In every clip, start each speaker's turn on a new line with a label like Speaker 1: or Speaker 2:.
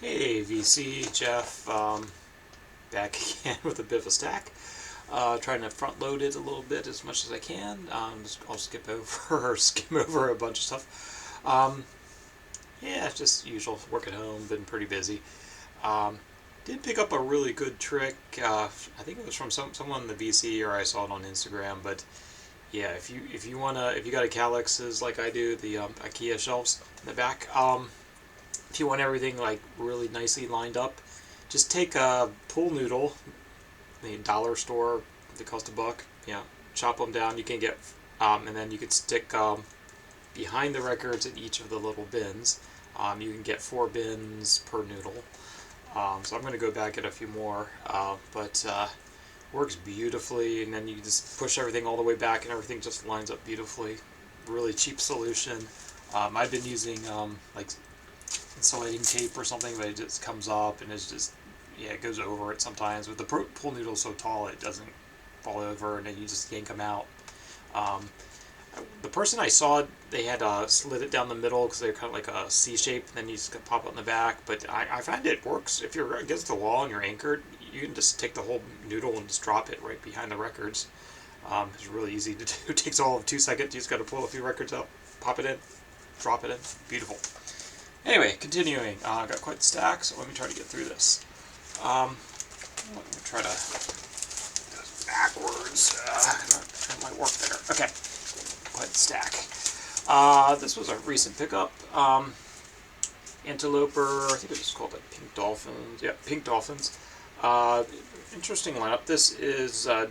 Speaker 1: Hey VC, Jeff, back again with a bit of a stack. Trying to front load it a little bit as much as I can. I'll skip over or skim over a bunch of stuff. Yeah, just usual. Work at home, been pretty busy. Um, did pick up a really good trick. I think it was from someone in the VC or I saw it on Instagram. But yeah, if you got a Calix's like I do, the IKEA shelves in the back. If you want everything like really nicely lined up, just take a pool noodle, the dollar store, they cost $1. Chop them down. You can get, and then you could stick behind the records in each of the little bins. You can get 4 bins per noodle. So I'm going to go back at a few more, but works beautifully. And then you just push everything all the way back, and everything just lines up beautifully. Really cheap solution. I've been using like insulating tape or something, but it just comes up and it's just, yeah, it goes over it sometimes. But the pool noodle is so tall it doesn't fall over, and then you just yank them out. Um, the person I saw, they had slid it down the middle because they're kind of like a C shape, and then you just pop it in the back. But I find it works. If you're against the wall and you're anchored, you can just take the whole noodle and just drop it right behind the records. It's really easy to do. It takes all of 2 seconds. You just got to pull a few records out, pop it in, drop it in. Beautiful. Anyway, continuing. I've got quite the stack, so let me try to get through this. Let me try to do this backwards. That might work better. Okay, quite the stack. This was a recent pickup. Anteloper, I think it was called like Pink Dolphins. Yeah, Pink Dolphins. Uh, Interesting lineup. This is, or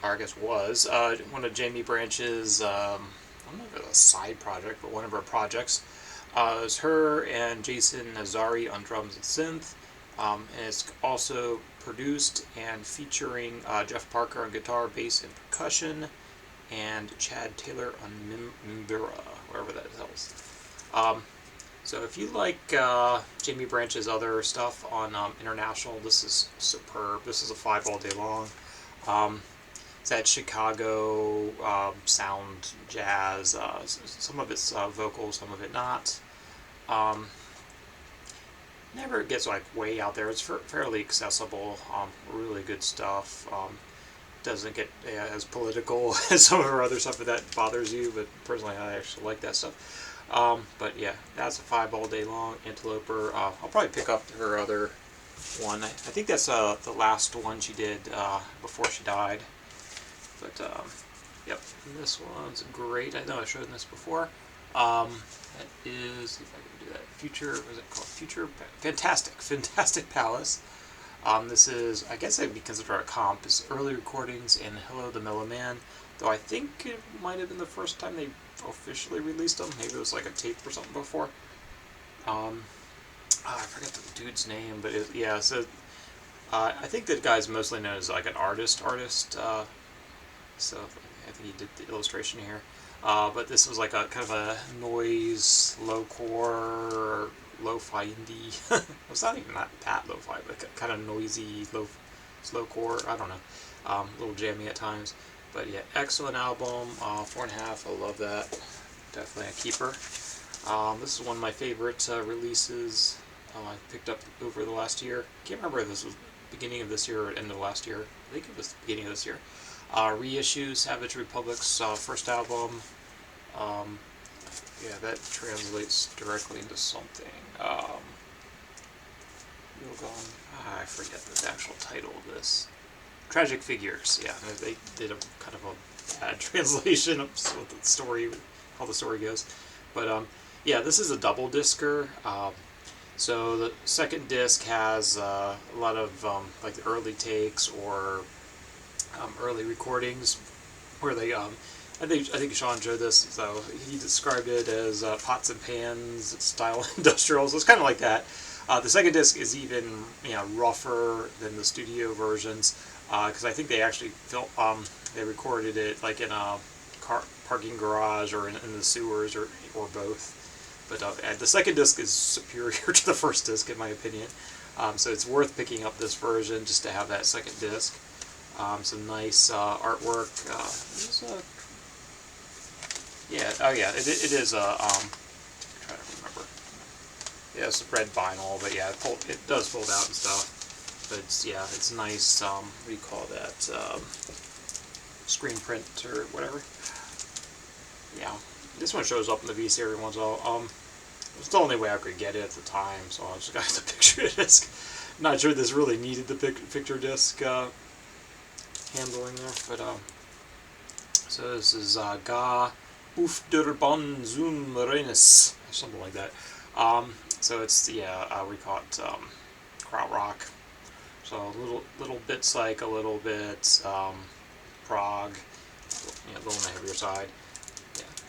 Speaker 1: I guess was, one of Jamie Branch's, I don't know if it was a side project, but one of her projects. It was her and Jason Nazari on drums and synth. And it's also produced and featuring Jeff Parker on guitar, bass, and percussion, and Chad Taylor on Mimbira, wherever that is. Um, so if you like Jamie Branch's other stuff on International, this is superb. This is a 5 all day long. It's that Chicago sound jazz. Some of it's vocal, some of it not. Um, Never gets like way out there. It's fairly accessible. Really good stuff. Doesn't get as political as some of her other stuff if that bothers you, but personally I actually like that stuff. But yeah, that's a 5 all day long. Anteloper. I'll probably pick up her other one. I think that's the last one she did before she died. But yep, this one's great. I know I showed this before. That is, see if I can do that. Future, what is it called? Future, Fantastic Palace. This is, I guess I'd be considered a comp. It's early recordings in Hello the Mellow Man, though I think it might have been the first time they officially released them. Maybe it was like a tape or something before. I forget the dude's name, but yeah, so I think that guy's mostly known as like an artist. So I think he did the illustration here. But this was like a kind of a noise, low-core, lo-fi indie. It's not even that lo-fi, but kind of noisy, slow-core. I don't know. A little jammy at times. But yeah, excellent album. 4.5. I love that. Definitely a keeper. This is one of my favorite releases I picked up over the last year. Can't remember if this was beginning of this year or end of last year. I think it was the beginning of this year. Reissue Savage Republic's first album. Um, yeah, that translates directly into something. I forget the actual title of this. Tragic Figures. Yeah, they did a kind of a bad translation of what the story, how the story goes. But yeah, this is a double discer. So the second disc has a lot of like the early takes or early recordings where they I think Sean showed this, so he described it as pots and pans style industrial. So it's kind of like that. The second disc is even rougher than the studio versions because I think they actually they recorded it like in a parking garage or in the sewers or both. But the second disc is superior to the first disc in my opinion. So it's worth picking up this version just to have that second disc. Some nice artwork. Yeah, oh yeah, it is. I'm trying to remember. yeah, it's red vinyl, but yeah, it does fold out and stuff. But it's, yeah, it's nice. What do you call that? Screen print or whatever. Yeah, this one shows up in the VC every once in a while. It's the only way I could get it at the time, so I just got the picture disc. Not sure this really needed the picture disc handling there, but so this is Ga Uf der Bon Zum Reines, or something like that. So it's, yeah, we call it krautrock. So little bit psych, a little bit prog, you know, a little on the heavier side.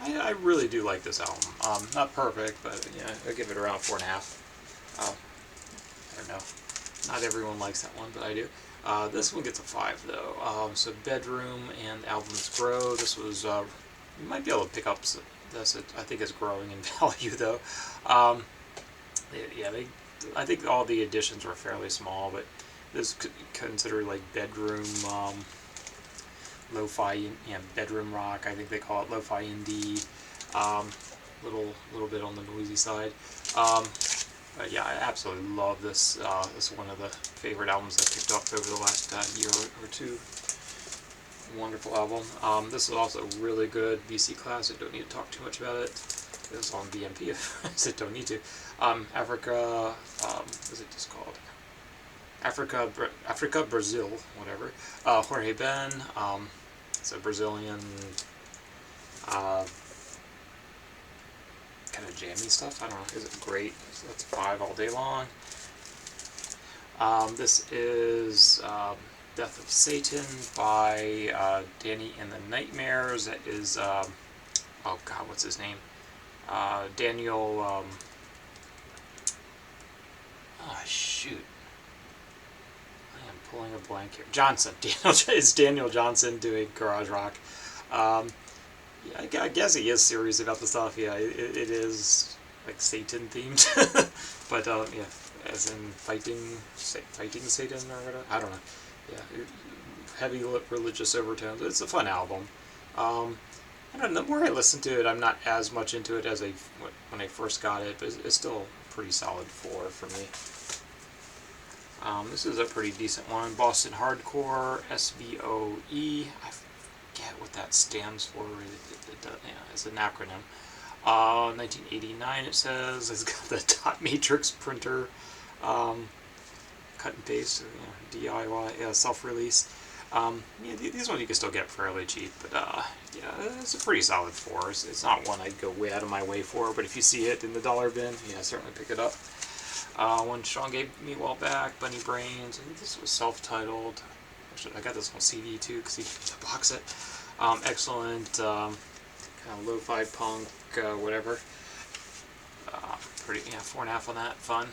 Speaker 1: Yeah, I really do like this album. Not perfect, but yeah, I'll give it around 4.5. I don't know. Not everyone likes that one, but I do. This one gets a 5 though. So Bedroom and Albums Grow. This was you might be able to pick up this. I think it's growing in value though. Yeah, I think all the editions were fairly small, but this is considered like bedroom lo-fi, you know, bedroom rock. I think they call it lo-fi indie. Little bit on the noisy side. But yeah, I absolutely love this. This is one of the favorite albums I picked up over the last year or two. Wonderful album. This is also really good VC classic. Don't need to talk too much about it. It's on BMP if I said don't need to. Africa, what's it just called? Africa, Brazil, whatever. Jorge Ben, it's a Brazilian kind of jammy stuff. I don't know. Is it great? That's 5 all day long. This is Death of Satan by Danny and the Nightmares. That is, oh God, what's his name? Daniel, oh shoot. I am pulling a blank here. Johnson. It's Daniel Johnson doing garage rock. Yeah, I guess he is serious about the stuff. Yeah, it is like Satan themed, but yeah, as in fighting Satan or whatever. I don't know. Yeah, heavy religious overtones. It's a fun album. I don't know. The more I listen to it, I'm not as much into it as when I first got it, but it's still a pretty solid 4 for me. This is a pretty decent one. Boston Hardcore, SVOE. I forget what that stands for. Yeah, it's an acronym. 1989 it says. It's got the dot matrix printer. Cut and paste, you know, DIY, self-release. Yeah, these ones you can still get fairly cheap, but yeah, it's a pretty solid 4. It's not one I'd go way out of my way for, but if you see it in the dollar bin, yeah, certainly pick it up. One Sean gave me a while back, Bunny Brains. I think this was self-titled. Actually, I got this on CD too because he gave the box set. Excellent, kind of lo-fi punk, whatever. Pretty, yeah, 4.5 on that. Fun.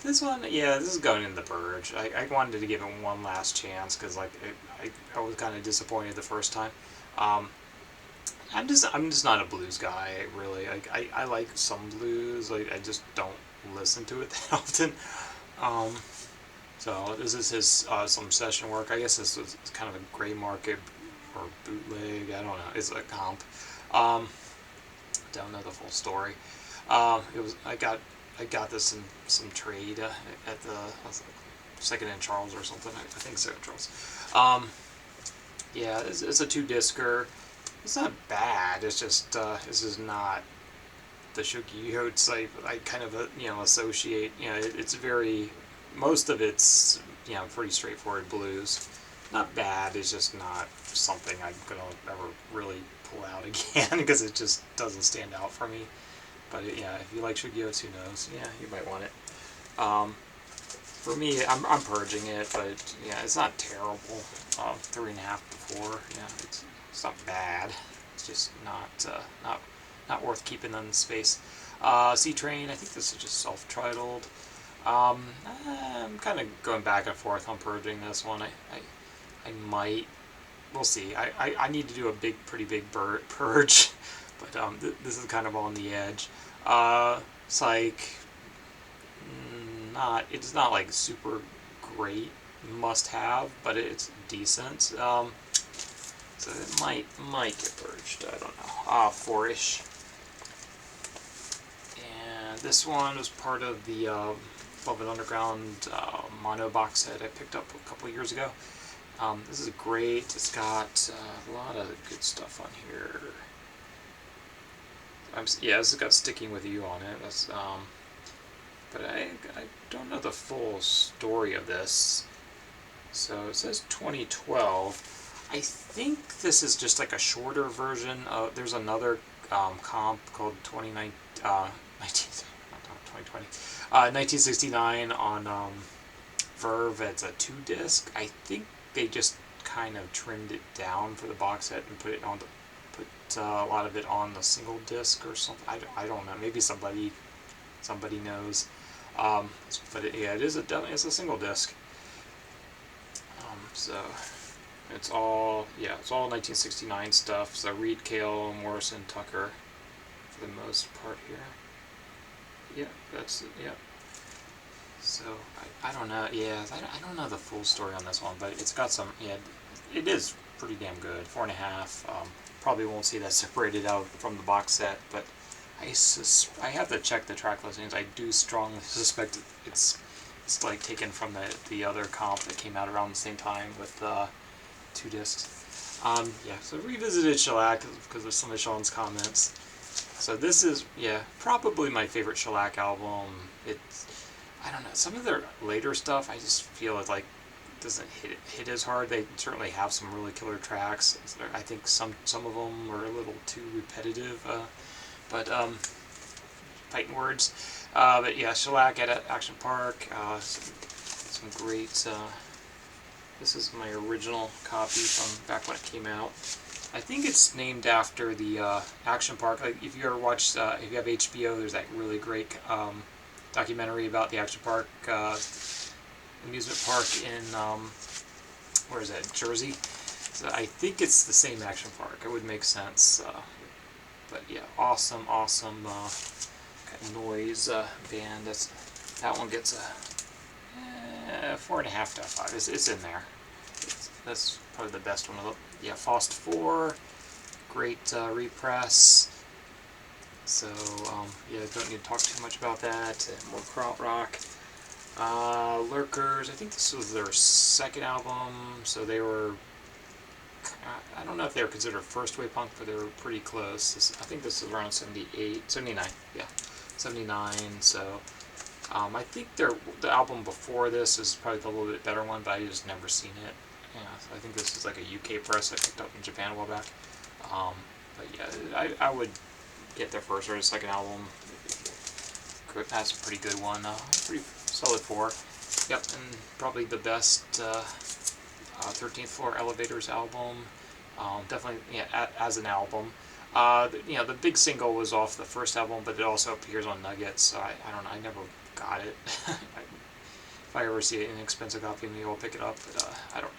Speaker 1: This one, yeah, this is going in the Burge. I wanted to give it one last chance because like I was kind of disappointed the first time. I'm just not a blues guy really. I like some blues. Like I just don't listen to it that often. So this is his some session work. I guess this was kind of a gray market or bootleg. I don't know. It's a comp. Don't know the full story. It was I got this in some trade at the Second and Charles or something. I think Second Charles. Yeah, it's a 2-discer. It's not bad. It's just this is not the Shogi Yo type I kind of associate. You know, it's very, most of it's pretty straightforward blues. Not bad. It's just not something I'm gonna ever really pull out again because it just doesn't stand out for me. But yeah, if you like Shugio, who knows? Yeah, you might want it. For me, I'm purging it, but yeah, it's not terrible. 3.5 to 4. Yeah, it's not bad. It's just not worth keeping in space. C-Train, I think this is just self-titled. I'm kind of going back and forth on purging this one. I might. We'll see. I need to do a pretty big purge. But this is kind of on the edge. Psych, it's not like super great must-have, but it's decent. So it might get purged. I don't know. 4-ish. And this one was part of the Velvet Underground mono box set I picked up a couple years ago. This is great. It's got a lot of good stuff on here. Yeah, this has got Sticking With You on it. That's, but I don't know the full story of this. So it says 2012. I think this is just like a shorter version of. There's another comp called 1969 on Verve. It's a 2-disc. I think they just kind of trimmed it down for the box set and put a lot of it on the single disc or something. I don't know. Maybe somebody knows. But yeah, it is definitely a single disc. So it's all 1969 stuff. So Reed, Cale, Morrison, Tucker, for the most part here. Yeah, that's it. Yeah. So I don't know. Yeah, I don't know the full story on this one, but it's got some. Yeah, it is pretty damn good. 4.5. Probably won't see that separated out from the box set, but I have to check the track listings. I do strongly suspect it's like taken from the other comp that came out around the same time with 2 discs. Yeah, so revisited Shellac because of some of Sean's comments. So this is, yeah, probably my favorite Shellac album. I don't know, some of their later stuff I just feel like doesn't hit as hard. They certainly have some really killer tracks. I think some of them are a little too repetitive, but fighting words. But yeah, Shellac at Action Park. Some great. This is my original copy from back when it came out. I think it's named after the Action Park. Like if you ever watched, if you have HBO, there's that really great documentary about the Action Park amusement park in where is that, Jersey? So I think it's the same Action Park. It would make sense. But yeah, awesome kind of noise band. That one gets a 4.5 out of 5. It's in there. That's probably the best one. Yeah, Faust 4, great repress. So yeah, don't need to talk too much about that. More krautrock. Lurkers, I think this was their second album, so they were, I don't know if they were considered first wave punk, but they were pretty close. I think this is around 79, yeah, 79, so I think the album before this is probably the little bit better one, but I just never seen it. Yeah, so I think this is like a UK press I picked up in Japan a while back. But yeah, I would get their first or their second album. That's a pretty good one, pretty solid 4. Yep, and probably the best 13th Floor Elevators album. Definitely, yeah, as an album. You know, the big single was off the first album, but it also appears on Nuggets. So I don't know. I never got it. If I ever see an inexpensive copy, maybe I'll pick it up. But I don't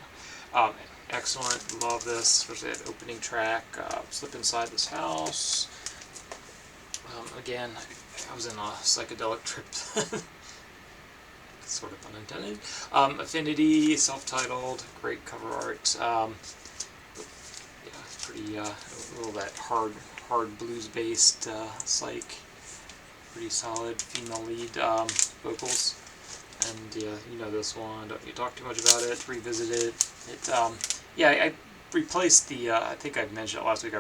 Speaker 1: know. Excellent. Love this, especially that opening track. Slip Inside This House. Again, I was in a psychedelic trip. Sort of unintended. Affinity, self-titled, great cover art. Yeah, pretty a little that hard blues-based psych. Pretty solid female lead vocals. And yeah, you know this one. Don't need to talk too much about it. Revisit it. Yeah, I replaced the. I think I mentioned it last week.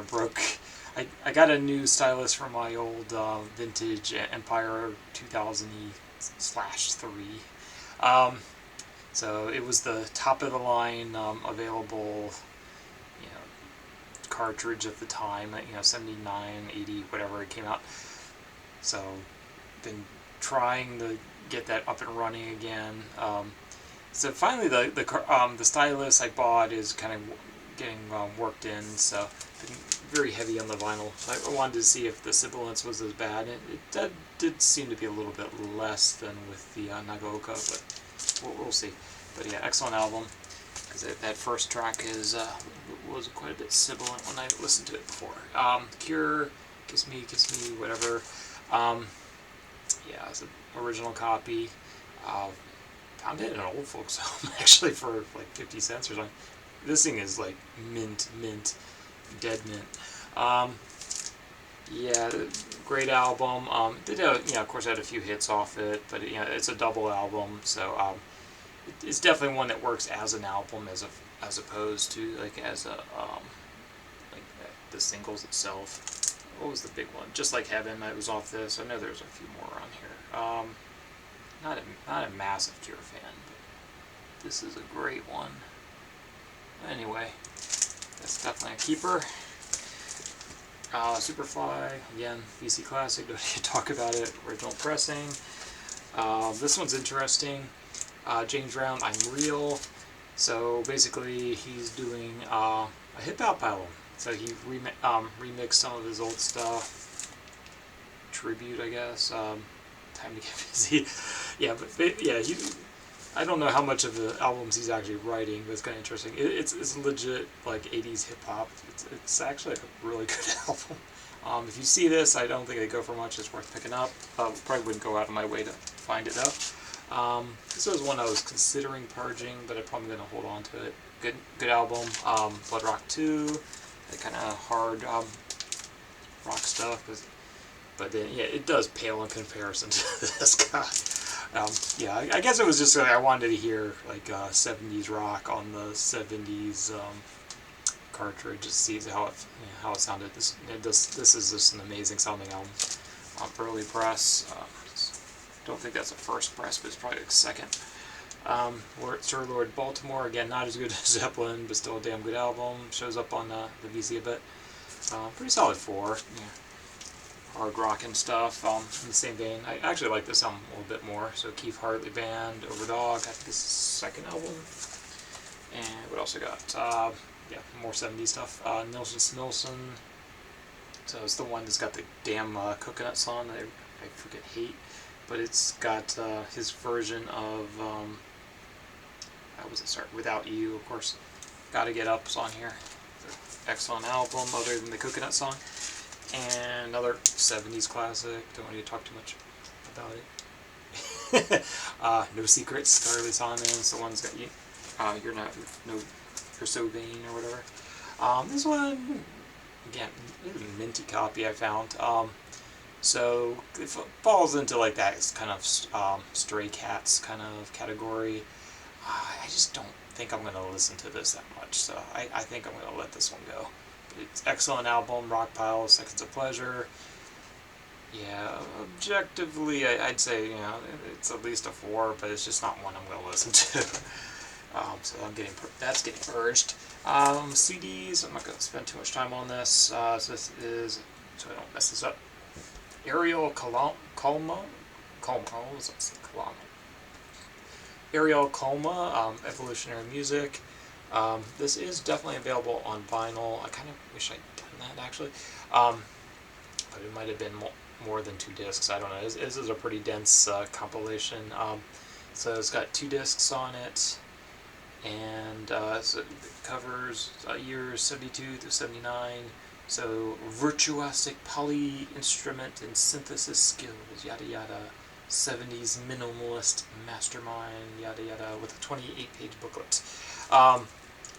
Speaker 1: I got a new stylus for my old vintage Empire 2000-3. So it was the top of the line available, you know, cartridge at the time. You know, 79, 80, whatever it came out. So been trying to get that up and running again. So finally, the stylus I bought is kind of getting worked in. So been very heavy on the vinyl. I wanted to see if the sibilance was as bad. It did seem to be a little bit less than with the Nagaoka, but we'll see. But yeah, excellent album. Because that first track was quite a bit sibilant when I listened to it before. Cure, Kiss Me, whatever. Yeah, it's an original copy. Found it in an old folks home actually for like 50 cents or something. This thing is like mint, dead mint. Yeah, great album. Did of course, had a few hits off it, but it's a double album, so it's definitely one that works as an album as opposed to like as a like the singles itself. What was the big one? Just Like Heaven. That was off this. I know there's a few more on here. Not a massive Cure fan, but this is a great one. Anyway, that's definitely a keeper. Superfly, again, VC Classic, don't need to talk about it, original pressing. This one's interesting. James Brown, I'm Real. So basically he's doing a hip-hop album. So he remixed some of his old stuff. Tribute, I guess. Time to Get Busy. Yeah, but yeah, I don't know how much of the albums he's actually writing, but it's kind of interesting. It's legit like 80s hip hop. It's actually a really good album. If you see this, I don't think they go for much. It's worth picking up. Probably wouldn't go out of my way to find it though. This was one I was considering purging, but I'm probably going to hold on to it. Good album. Blood Rock 2, that kind of hard rock stuff. But then, yeah, it does pale in comparison to this guy. Yeah, I guess it was just I wanted to hear like 70s rock on the 70s cartridge, just see how it sounded. This is just an amazing sounding album. Early press. Don't think that's a first press, but it's probably a second. Sir Lord Baltimore, again, not as good as Zeppelin, but still a damn good album. Shows up on the VC a bit. Pretty solid 4. Yeah. Hard rock and stuff. In the same vein, I actually like this album a little bit more. So Keith Hartley Band, Overdog, I think this is the second album. And what else I got? Yeah, more 70s stuff. Nilsson Smilson. So it's the one that's got the damn coconut song that I freaking hate. But it's got his version of, how was it start? Without You, of course. Gotta Get Up's on here. Excellent album, other than the coconut song. And another 70s classic. Don't need to talk too much about it. No Secrets, Carly Simon's the one's got you. You're So Vain or whatever. This one, again, this is a minty copy I found. So it falls into like that kind of Stray Cats kind of category. I just don't think I'm going to listen to this that much, so I think I'm going to let this one go. It's excellent album, Rockpile, Seconds of Pleasure. Yeah, objectively, I'd say it's at least a 4, but it's just not one I'm going to listen to. So that's getting purged. CDs, I'm not going to spend too much time on this. So this is, so I don't mess this up. Ariel Colma. Ariel Colma, Evolutionary Music. This is definitely available on vinyl. I kind of wish I'd done that actually, but it might have been more than 2 discs. I don't know. This is a pretty dense compilation. So it's got 2 discs on it, and so it covers years 72 through 79. So virtuosic poly-instrument and synthesis skills, yada yada. 70s minimalist mastermind, yada yada, with a 28-page booklet.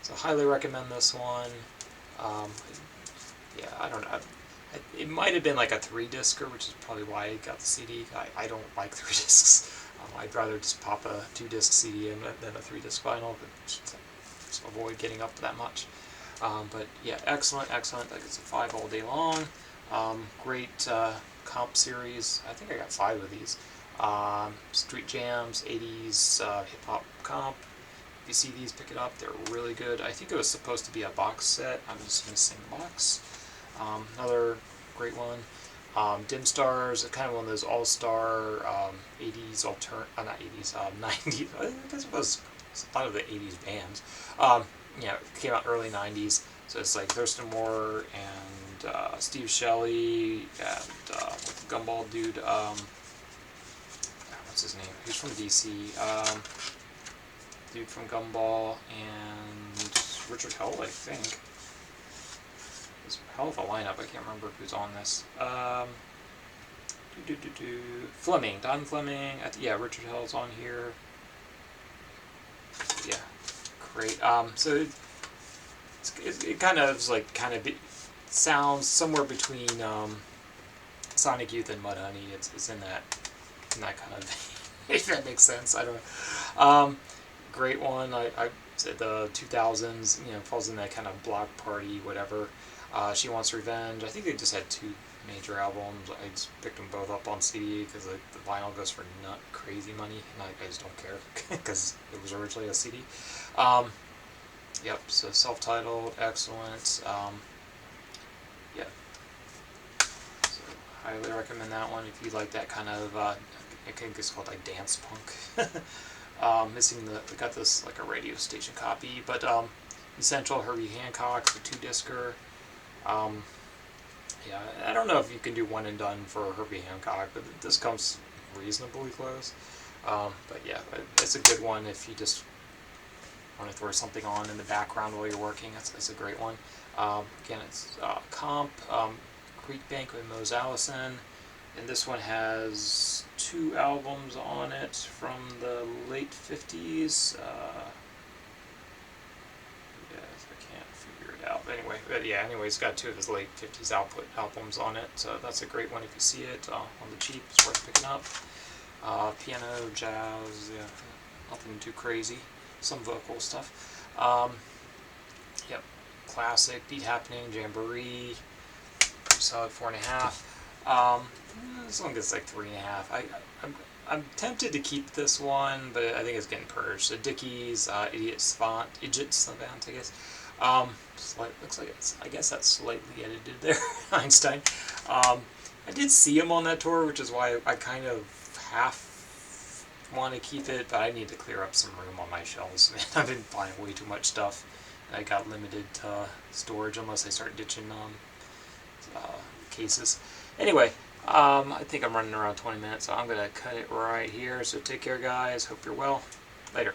Speaker 1: So highly recommend this one. Yeah, I don't know. It might have been like a 3-discer, which is probably why I got the CD. I don't like 3 discs. I'd rather just pop a 2-disc CD in than a 3-disc vinyl, but just avoid getting up that much. But yeah, excellent. Like it's a 5 all day long. Great comp series. I think I got 5 of these. Street Jams, 80s hip hop comp. If you see these, pick it up. They're really good. I think it was supposed to be a box set. I'm just missing the box. Another great one. Dim Stars, kind of one of those all-star 80s not 80s, 90s. I guess it was a lot of the 80s bands. It came out early 90s. So it's like Thurston Moore and Steve Shelley and the Gumball dude. What's his name? He's from DC. Dude from Gumball and Richard Hell, I think. It's a hell of a lineup. I can't remember who's on this. Fleming, Don Fleming. Yeah, Richard Hell's on here. Yeah, great. So it kind of is like sounds somewhere between Sonic Youth and Mudhoney. It's in that kind of if that makes sense. I don't. Great one. I said the 2000s. Falls in that kind of block party whatever. She Wants Revenge. I think they just had 2 major albums. I just picked them both up on CD because the vinyl goes for nut crazy money, and I just don't care because it was originally a CD. Yep. So self-titled, excellent. Yeah. So highly recommend that one if you like that kind of. I think it's called like dance punk. Missing we got this like a radio station copy, but Essential Herbie Hancock, the 2-discer. Yeah, I don't know if you can do one and done for Herbie Hancock, but this comes reasonably close. But yeah, it's a good one if you just want to throw something on in the background while you're working. It's a great one. Again, it's Comp, Creek Bank with Mose Allison, and this one has 2 albums on it from the late 50s. Anyway, it's got 2 of his late 50s albums on it, so that's a great one if you see it on the cheap. It's worth picking up. Piano, jazz, yeah, nothing too crazy. Some vocal stuff. Yep, classic, Beat Happening, Jamboree, solid 4.5. This one gets like 3.5. I'm tempted to keep this one, but I think it's getting purged. So Dickies, Idiot Savant, I guess. Looks like I guess that's slightly edited there, Einstein. I did see him on that tour, which is why I kind of half want to keep it, but I need to clear up some room on my shelves. Man, I've been buying way too much stuff. I got limited storage unless I start ditching cases. Anyway, I think I'm running around 20 minutes, so I'm going to cut it right here. So take care, guys. Hope you're well. Later.